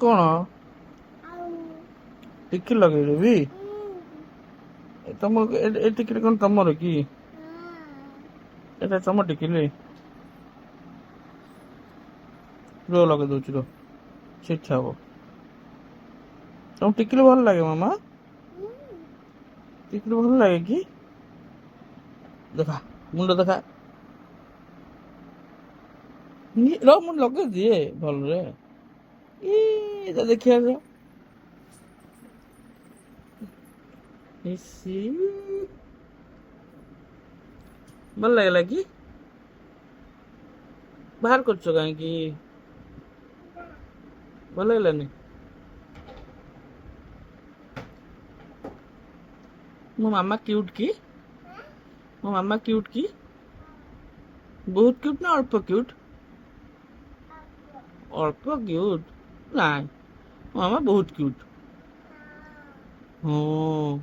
କ'ଣ ଟିକି ଲଗେଇଦେବି? ତମ ଏ ଟିକିଲି କ'ଣ ତମର କି? ଏଇଟା ତମ ଟିକିଲି? ରୁହ ଲଗେଇ ଦଉଛି ରୁହ, ଠିକ୍ ହବ। ତମକୁ ଟିକିଲି ଭଲ ଲାଗେ ମାମା? ଟିକିଲି ଭଲ ଲାଗେ କି? ଦେଖା ମୁଣ୍ଡ ଦେଖା। ର ମୁଁ ଲଗେଇ ଦିଏ ଭଲରେ। ଏଇଟା ଦେଖିବା ଭଲ ଲାଗିଲା କି? ବାହାର କରୁଛ କାହିଁକି? ଭଲ ଲାଗିଲାନି? ମୋ ମାମା କ୍ୟୁଟ୍ କି? ମୋ ମାମା କ୍ୟୁଟ୍ କି? ବହୁତ କ୍ୟୁଟ୍ ନା ଅଳ୍ପ କ୍ୟୁଟ୍? ଅଳ୍ପ କ୍ୟୁଟ୍? ନାଇଁ, ମୋ ମାମା ବହୁତ କ୍ୟୁଟ୍। ହଁ।